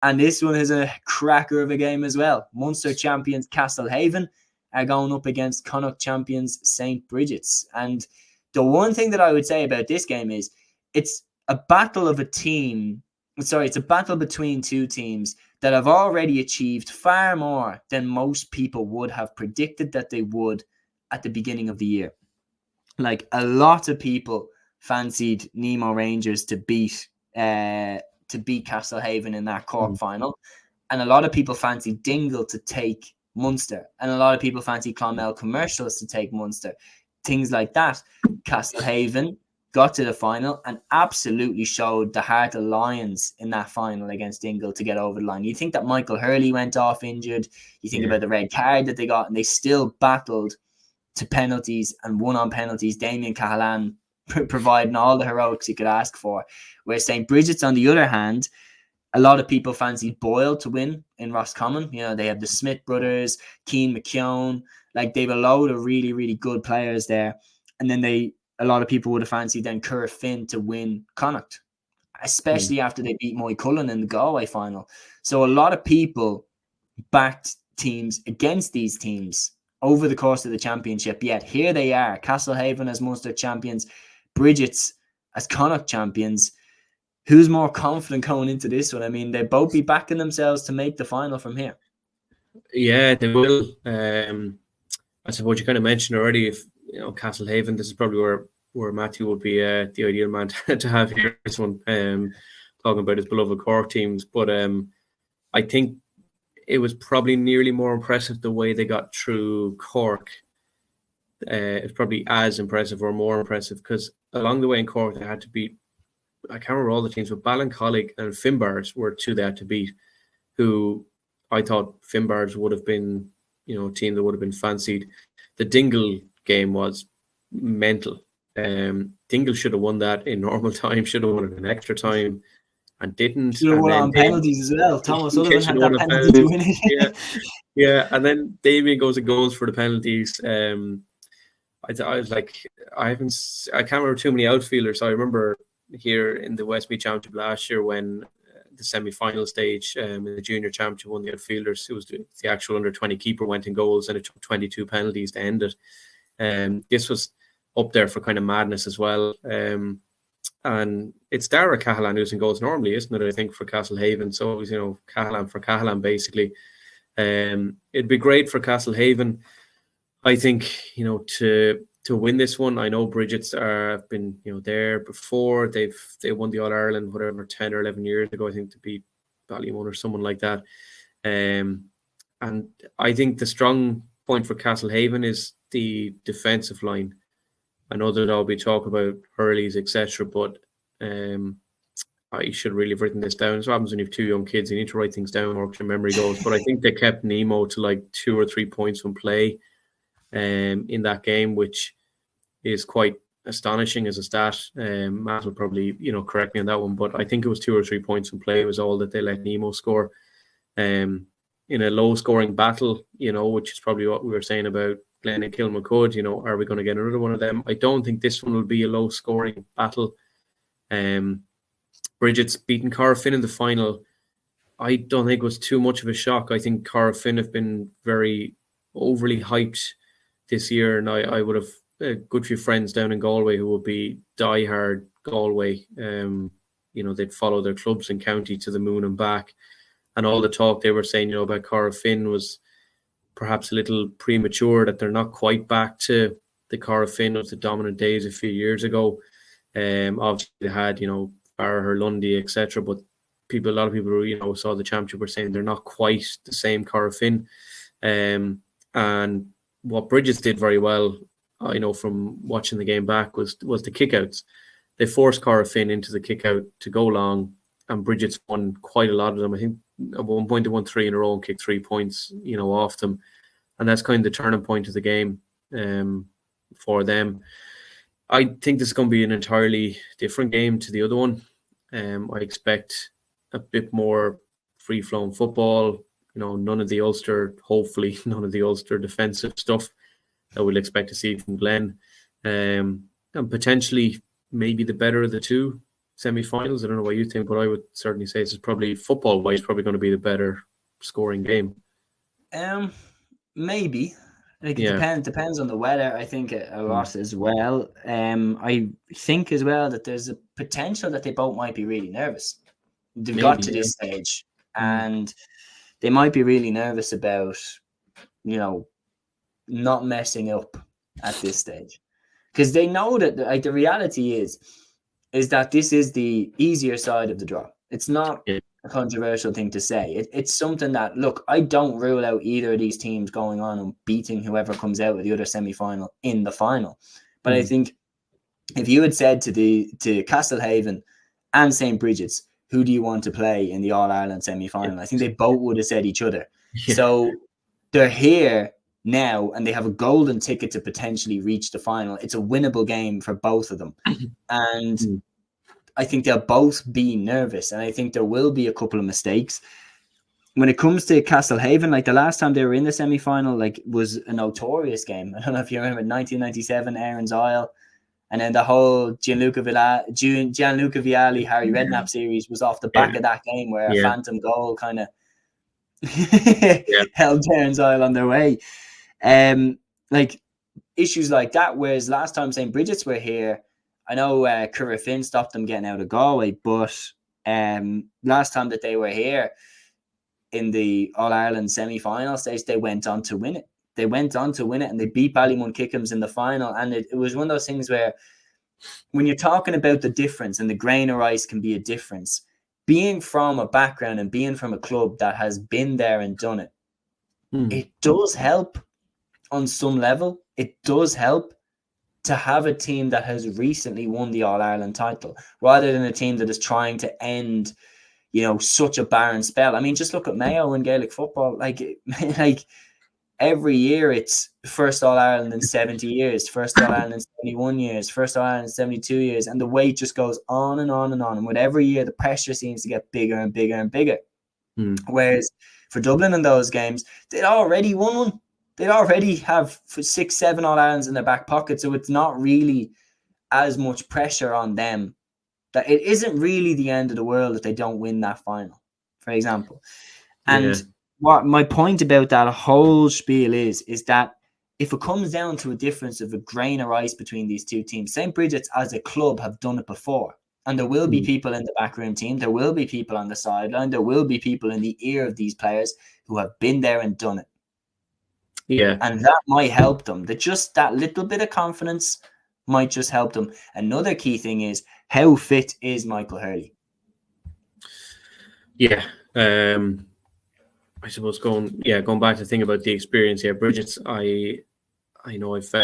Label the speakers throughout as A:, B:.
A: And this one is a cracker of a game as well. Munster champions Castlehaven are going up against Connacht champions St. Brigid's. And the one thing that I would say about this game is it's a battle of a team. Sorry, it's a battle between two teams that have already achieved far more than most people would have predicted that they would at the beginning of the year. Like, a lot of people fancied Nemo Rangers to beat Castlehaven in that Cork final, and a lot of people fancied Dingle to take Munster, and a lot of people fancied Clonmel Commercials to take Munster. Things like that. Castlehaven got to the final and absolutely showed the heart of lions in that final against Dingle to get over the line. You think that Michael Hurley went off injured. You think about the red card that they got, and they still battled to penalties and won on penalties. Damien Cahalane providing all the heroics you could ask for. Where St. Brigid's, on the other hand, a lot of people fancied Boyle to win in Roscommon. You know, they have the Smith brothers, Keane McKeown. Like, they've a load of really, really good players there. And then a lot of people would have fancied then Cur Finn to win Connacht, especially after they beat Moy Cullen in the Galway final. So a lot of people backed teams against these teams over the course of the championship. Yet here they are, Castlehaven as Munster champions, Brigid's as Connacht champions. Who's more confident going into this one? I mean, they both be backing themselves to make the final from here.
B: Yeah, they will. I suppose you kind of mentioned already, if Castlehaven, this is probably where Matthew would be the ideal man to have here. This one, talking about his beloved Cork teams, but I think it was probably nearly more impressive the way they got through Cork. It's probably as impressive or more impressive because along the way in Cork they had to beat, I can't remember all the teams, but Ballincollig and Finbars were two they had to beat, who I thought Finbars would have been, a team that would have been fancied. The Dingle game was mental. Dingle should have won that in normal time, should have won it in extra time, and didn't.
A: Should have won on penalties as well. Thomas Sullivan had that penalty to win it.
B: Yeah, and then Damien goes and goes for the penalties. I was like, I can't remember too many outfielders. I remember here in the Westmeath Championship last year when the semi-final stage in the junior championship, one of the outfielders, it was the actual under-20 keeper, went in goals, and it took 22 penalties to end it. This was up there for kind of madness as well. And it's Dara Cahalane who's in goals normally, isn't it? I think for Castlehaven. So it was, Cahalane for Cahalane basically. It'd be great for Castlehaven, I think, to win this one. I know Brigid's have been, there before. They won the All Ireland, whatever, 10 or 11 years ago, I think, to beat Ballymun or someone like that. And I think the strong point for Castlehaven is the defensive line. I know that I'll be talking about Hurleys, etc., but I should really have written this down. It's what happens when you have two young kids. You need to write things down, or your memory goes. But I think they kept Nemo to like 2 or 3 points from play in that game, which is quite astonishing as a stat. Matt will probably, correct me on that one, but I think it was 2 or 3 points from play was all that they let Nemo score. In a low-scoring battle, which is probably what we were saying about Glen and Kilmacud, are we going to get another one of them? I don't think this one will be a low-scoring battle. Brigid's beaten Cara Finn in the final. I don't think it was too much of a shock. I think Cara Finn have been very overly hyped this year, and I would have a good few friends down in Galway who would be diehard Galway. They'd follow their clubs in county to the moon and back. And all the talk they were saying, about Cara Finn was perhaps a little premature, that they're not quite back to the Cara Finn of the dominant days a few years ago. Obviously they had, Farrah Lundy, etc. But a lot of people who, saw the championship were saying they're not quite the same Cara Finn. And what Brigid's did very well, from watching the game back, was the kickouts. They forced Cara Finn into the kickout to go long, and Brigid's won quite a lot of them. I think at one point they won 3 in a row and kicked 3 points, off them. And that's kind of the turning point of the game for them. I think this is going to be an entirely different game to the other one. I expect a bit more free-flowing football, none of the Ulster, hopefully none of the Ulster defensive stuff that we'll expect to see from Glen. And potentially maybe the better of the two semi-finals. I don't know what you think, but I would certainly say this is probably football-wise probably going to be the better scoring game.
A: Maybe. Like it
B: Yeah.
A: depends on the weather. I think a lot as well. I think as well that there's a potential that they both might be really nervous. They've got to this stage, and they might be really nervous about, not messing up at this stage, because they know that like the reality is that this is the easier side of the draw. It's not a controversial thing to say. It's something that, look, I don't rule out either of these teams going on and beating whoever comes out of the other semi-final in the final. But I think if you had said to Castlehaven and St. Brigid's, who do you want to play in the All-Ireland semi-final? I think they both would have said each other. Yeah. So they're here now and they have a golden ticket to potentially reach the final. It's a winnable game for both of them. And I think they'll both be nervous, and I think there will be a couple of mistakes. When it comes to Castlehaven, like the last time they were in the semi-final, like was a notorious game. I don't know if you remember 1997, Aaron's Isle, and then the whole Gianluca Vialli, Harry Redknapp series was off the back of that game where a phantom goal kind of held Aaron's Isle on their way. Like issues like that, whereas last time St. Brigid's were here, I know Curra Finn stopped them getting out of Galway, but last time that they were here in the All-Ireland semi-final stage, they went on to win it. They went on to win it, and they beat Ballymun-Kickhams in the final. And it was one of those things where when you're talking about the difference, and the grain of rice can be a difference, being from a background and being from a club that has been there and done it, it does help on some level. It does help to have a team that has recently won the All-Ireland title rather than a team that is trying to end, such a barren spell. I mean, just look at Mayo in Gaelic football. Like every year it's first All-Ireland in 70 years, first All-Ireland in 71 years, first All-Ireland in 72 years. And the wait just goes on and on and on. And with every year, the pressure seems to get bigger and bigger and bigger. Whereas for Dublin in those games, they'd already won one. They'd already have 6-7 All-Irelands in their back pocket, so it's not really as much pressure on them. That it isn't really the end of the world if they don't win that final, for example. And what my point about that whole spiel is that if it comes down to a difference of a grain of rice between these two teams, St. Brigid's as a club have done it before. And there will be people in the backroom team. There will be people on the sideline. There will be people in the ear of these players who have been there and done it. Yeah. And that might help them. That little bit of confidence might just help them. Another key thing is, how fit is Michael Hurley?
B: Yeah. I suppose going back to think about the experience here, Brigid's, I know I've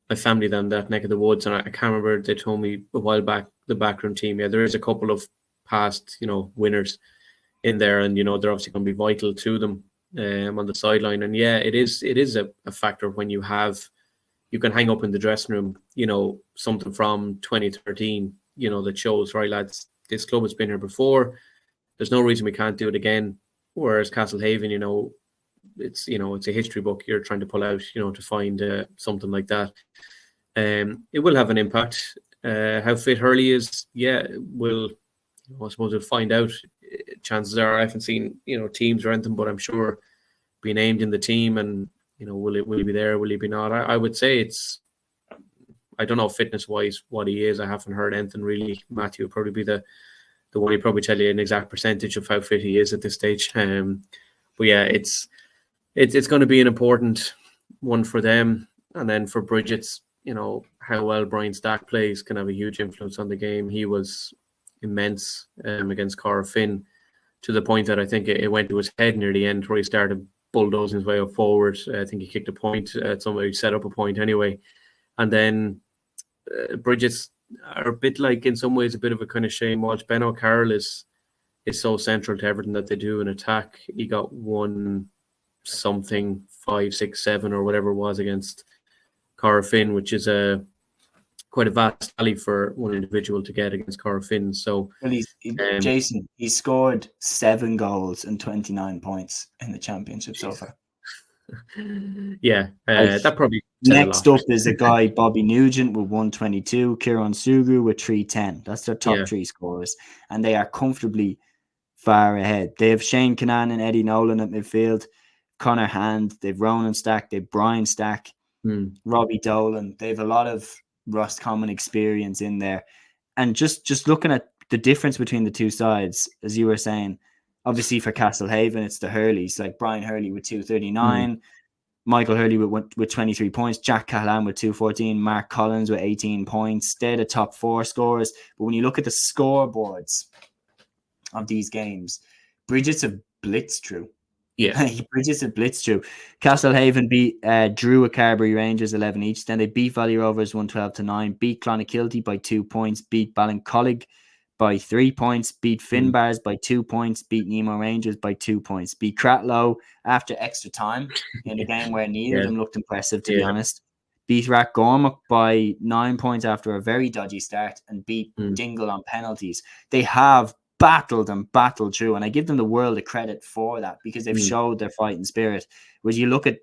B: my family down that neck of the woods, and I can't remember, they told me a while back, the backroom team, there is a couple of past, winners in there, and, they're obviously going to be vital to them. On the sideline, and it is a factor when you can hang up in the dressing room, something from 2013, that shows, right, lads, this club has been here before. There's no reason we can't do it again. Whereas Castlehaven, it's a history book you're trying to pull out, to find something like that. It will have an impact. How fit Hurley is, I suppose we'll find out. Chances are I haven't seen, teams or anything, but I'm sure be named in the team, and, will he be there? Will he be not? I would say I don't know fitness wise what he is. I haven't heard anything really. Matthew will probably be the one he'll probably tell you an exact percentage of how fit he is at this stage. But it's going to be an important one for them. And then for Brigid's, how well Brian Stack plays can have a huge influence on the game. He was immense against Cork Finn, to the point that I think it went to his head near the end, where he started bulldozing his way up forward. I think he kicked a point. Somebody set up a point anyway. And then Brigid's are a bit like, in some ways, a bit of a kind of Shane Walsh. Ben O'Carroll is so central to everything that they do in attack. He got 1-something, 5, 6, 7 or whatever it was against Cork Finn, which is quite a vast tally for one individual to get against Cork Finn. So,
A: Jason, he scored 7 goals and 29 points in the championship so far.
B: That says a
A: Next
B: lot.
A: up is a guy, Bobby Nugent, with 122, Kieran Sugu with 310. That's their top
B: Yeah.
A: 3 scorers, and they are comfortably far ahead. They have Shane Kinnan and Eddie Nolan at midfield, Connor Hand, they've Ronan Stack, they've Brian Stack, Robbie Dolan. They have a lot of Roscommon experience in there. And just looking at the difference between the two sides, as you were saying, obviously for Castlehaven, it's the Hurleys, like Brian Hurley with 239, Michael Hurley with 23 points, Jack Callahan with 214, Mark Collins with 18 points. They're the top 4 scorers. But when you look at the scoreboards of these games, Brigid's have blitzed through.
B: Yeah.
A: Brigid's have blitzed through. Castlehaven beat Drew at Carberry Rangers 11 each. Then they beat Valley Rovers 112-9, beat Clonakilty by 2 points, beat Ballincollig by 3 points, beat Finbars by 2 points, beat Nemo Rangers by 2 points, beat Cratloe after extra time in a game where neither of them looked impressive, to be honest. Beat Rathgormack by 9 points after a very dodgy start, and beat Dingle on penalties. They have battled through, and I give them the world of credit for that, because they've showed their fighting spirit. Whereas you look at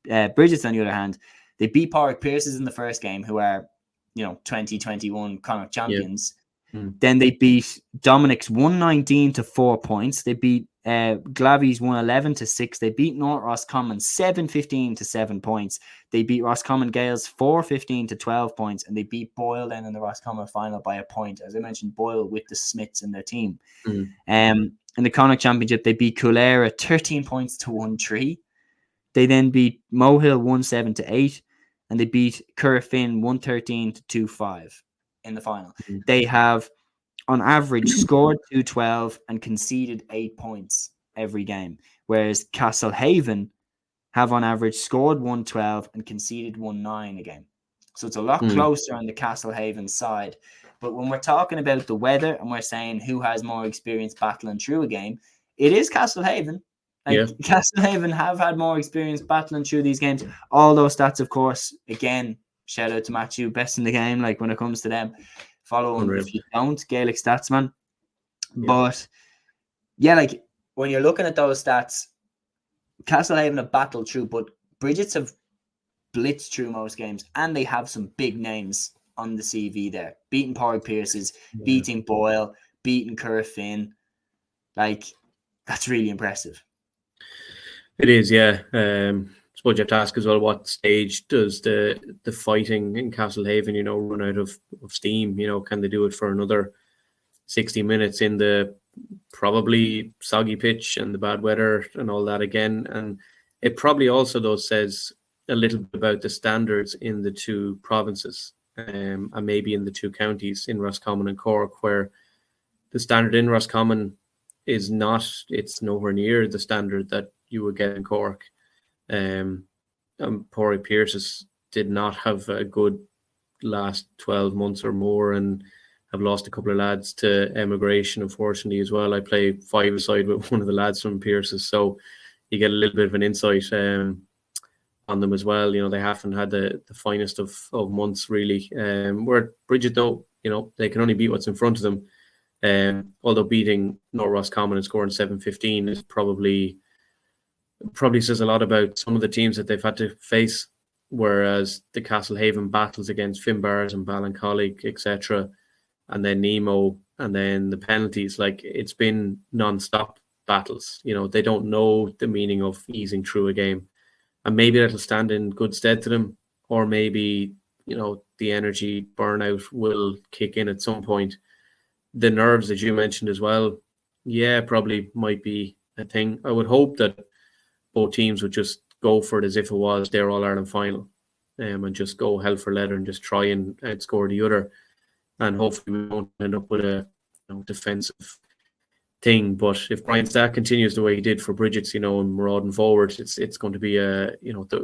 A: BRIGIDS, on the other hand, they beat Porrick Pierces in the first game, who are 2021 Connacht champions. Then they beat Dominic's 119 to 4 points. They beat Glavy's 111 to 6. They beat North Roscommon 715 to 7 points. They beat Roscommon Gales 415 to 12 points, and they beat Boyle then in the Roscommon final by a point. As I mentioned, Boyle with the Smiths in their team. In the Connacht Championship, they beat Coolera 13 points to 1-3. They then beat Mohill 1-7 to 8, and they beat Currafin 113 to 2-5 in the final. They have, on average, scored 212 and conceded 8 points every game, whereas Castlehaven have on average scored 112 and conceded 1-9 a game. So it's a lot closer on the Castlehaven side. But when we're talking about the weather and we're saying who has more experience battling through a game, it is Castlehaven. Castlehaven have had more experience battling through these games. All those stats, of course, again, shout out to Matthew, best in the game, like when it comes to them. Follow him if you don't, Gaelic Statsman. But yeah, like when you're looking at those stats, Castlehaven have battled through, but BRIGIDS have blitzed through most games, and they have some big names on the CV there. Beating Porrick Pierces, beating Boyle, beating Currafin. Like, that's really impressive.
B: It is, yeah. I suppose you have to ask as well, what stage does the fighting in Castlehaven, run out of steam? Can they do it for another 60 minutes in the probably soggy pitch and the bad weather and all that again? And it probably also, though, says a little bit about the standards in the two provinces, and maybe in the two counties, in Roscommon and Cork, where the standard in Roscommon is not, it's nowhere near the standard that you would get in Cork. Porrick Pierces did not have a good last 12 months or more, and have lost a couple of lads to emigration, unfortunately, as well. I play 5-a-side with one of the lads from Pierces, so you get a little bit of an insight on them as well. They haven't had the finest of months, really. Where Brigid, though, they can only beat what's in front of them. Although beating North Roscommon and scoring 7-15 is probably says a lot about some of the teams that they've had to face, whereas the Castlehaven battles against Finbars and Ballincollig, etc., and then Nemo, and then the penalties, like, it's been non-stop battles. They don't know the meaning of easing through a game, and maybe that'll stand in good stead to them, or maybe the energy burnout will kick in at some point. The nerves that you mentioned as well, probably might be a thing. I would hope that both teams would just go for it as if it was their All-Ireland final, and just go hell for leather and just try and outscore the other. And hopefully we won't end up with a defensive thing. But if Brian Stack continues the way he did for BRIGIDS, and marauding forward, it's going to be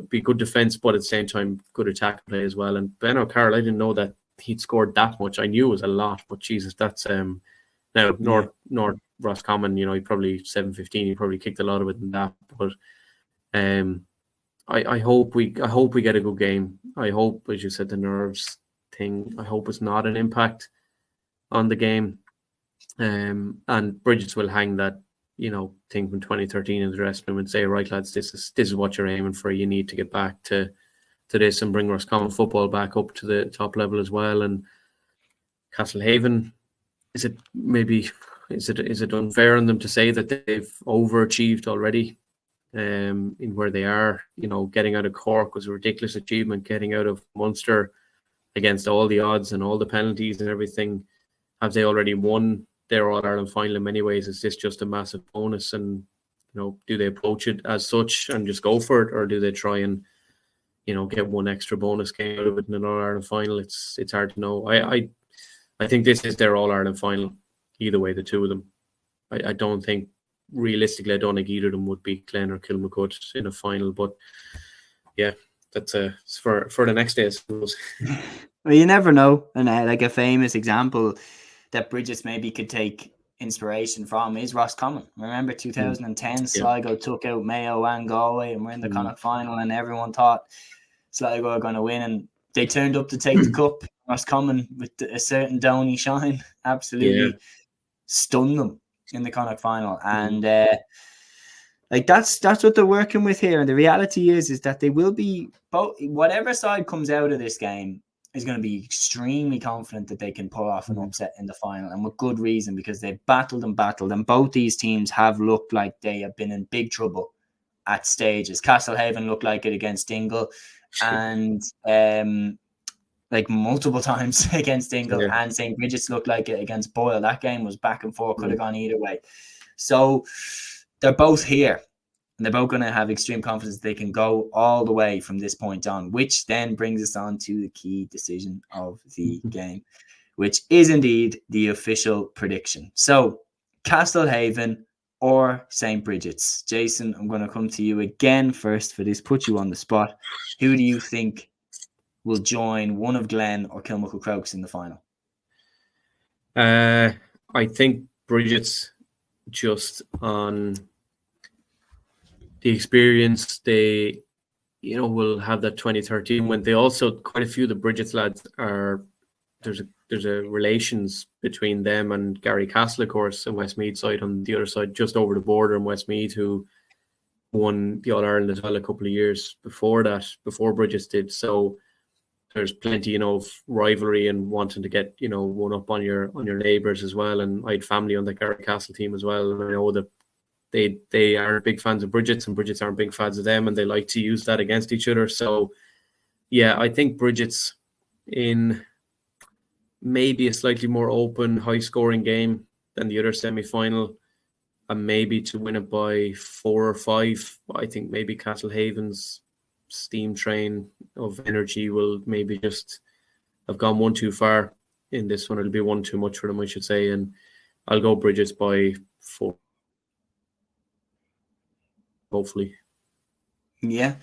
B: be good defence, but at the same time good attack play as well. And Ben O'Carroll, I didn't know that he'd scored that much. I knew it was a lot, but Jesus, that's now North Roscommon, he probably 7-15. He probably kicked a lot of it in that. But I hope we get a good game. I hope, as you said, the nerves thing, I hope it's not an impact on the game. And BRIGIDS will hang that thing from 2013 in the dressing room and say, right, lads, this is what you're aiming for. You need to get back to to this and bring Roscommon football back up to the top level as well. And Castlehaven, is it unfair on them to say that they've overachieved already in where they are? Getting out of Cork was a ridiculous achievement. Getting out of Munster against all the odds and all the penalties and everything, have they already won their All-Ireland final in many ways? Is this just a massive bonus? And do they approach it as such and just go for it, or do they try and get one extra bonus game out of it in an All-Ireland final? It's hard to know. I think this is their All-Ireland final. Either way, the two of them. I don't think, realistically, I don't think either of them would beat Glen or Kilmacud in a final. But yeah, that's for the next day, I suppose.
A: Well, you never know. And like a famous example that BRIGIDS maybe could take inspiration from is Roscommon. Remember 2010, Sligo took out Mayo and Galway and we're in the Connacht final, and everyone thought Sligo were going to win, and they turned up to take the cup. Roscommon, with a certain Downey shine, absolutely stunned them in the Connacht final. And like that's what they're working with here. And the reality is that they will be both. Whatever side comes out of this game is going to be extremely confident that they can pull off an upset in the final, and with good reason, because they've battled, and both these teams have looked like they have been in big trouble at stages. Castlehaven looked like it against Dingle, and like multiple times against Dingle, and St. Brigid's looked like it against Boyle. That game was back and forth, could have gone either way. So they're both here. And they're both going to have extreme confidence they can go all the way from this point on, which then brings us on to the key decision of the game, which is indeed the official prediction. So, Castlehaven or St. Brigid's? Jason, I'm going to come to you again first for this, put you on the spot. Who do you think will join one of Glen or Kilmacud Crokes in the final?
B: I think Brigid's, just on the experience they will have. That 2013 when they also, quite a few of the Brigid's lads are, there's a relations between them and Gary Castle, of course, and Westmeath side on the other side, just over the border in Westmeath, who won the All-Ireland as well a couple of years before Brigid's did. So there's plenty of rivalry and wanting to get one up on your neighbours as well. And I had family on the Gary Castle team as well, and I know that they are big fans of Brigid's, and Brigid's aren't big fans of them, and they like to use that against each other. So, yeah, I think Brigid's in maybe a slightly more open, high-scoring game than the other semi-final, and maybe to win it by 4 or 5. I think maybe Castlehaven's steam train of energy will maybe just have gone one too far in this one. It'll be one too much for them, I should say, and I'll go Brigid's by 4. Hopefully.
A: Yeah.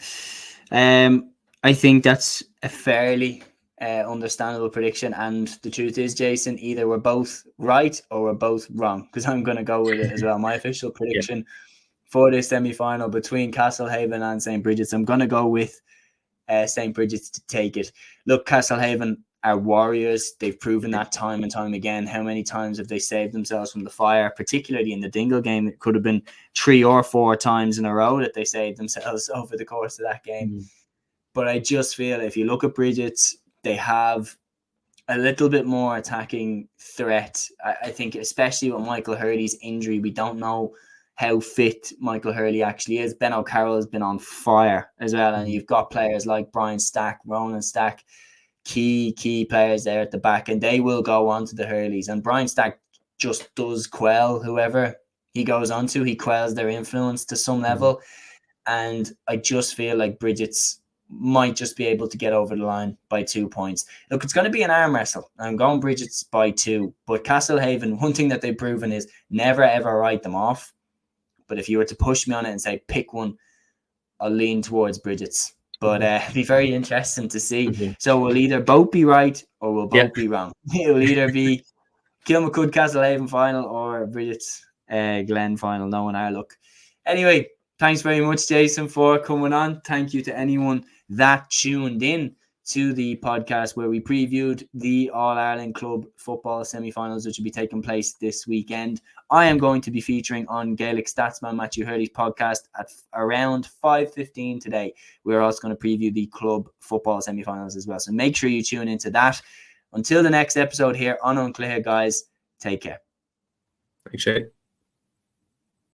A: I think that's a fairly understandable prediction. And the truth is, Jason, either we're both right or we're both wrong, because I'm going to go with it as well. My official prediction for this semi-final between Castlehaven and St. Brigid's, I'm going to go with St. Brigid's to take it. Look, Castlehaven are warriors. They've proven that time and time again. How many times have they saved themselves from the fire, particularly in the Dingle game? It could have been 3 or 4 times in a row that they saved themselves over the course of that game. But I just feel if you look at Brigid's, they have a little bit more attacking threat. I think especially with Michael Hurley's injury, we don't know how fit Michael Hurley actually is. Ben O'Carroll has been on fire as well. And you've got players like Brian Stack, Ronan Stack, key players there at the back, and they will go on to the Hurleys. And Brian Stack just does quell whoever he goes on to. He quells their influence to some level. And I just feel like Brigid's might just be able to get over the line by 2 points. Look, it's going to be an arm wrestle. I'm going Brigid's by 2. But Castlehaven, one thing that they've proven is never ever write them off. But if you were to push me on it and say pick one, I'll lean towards Brigid's. But it'd be very interesting to see. So we'll either both be right or we'll both be wrong. It'll either be Kilmacud Castlehaven final or Brigid's Glen final, knowing our luck. Anyway, thanks very much, Jason, for coming on. Thank you to anyone that tuned in to the podcast where we previewed the All-Ireland Club football semi-finals, which will be taking place this weekend. I am going to be featuring on Gaelic Statsman Matthew Hurley's podcast at around 5:15 today. We're also going to preview the club football semi-finals as well. So make sure you tune into that. Until the next episode here on Cluiche, guys, take care.
B: Thanks, Shay.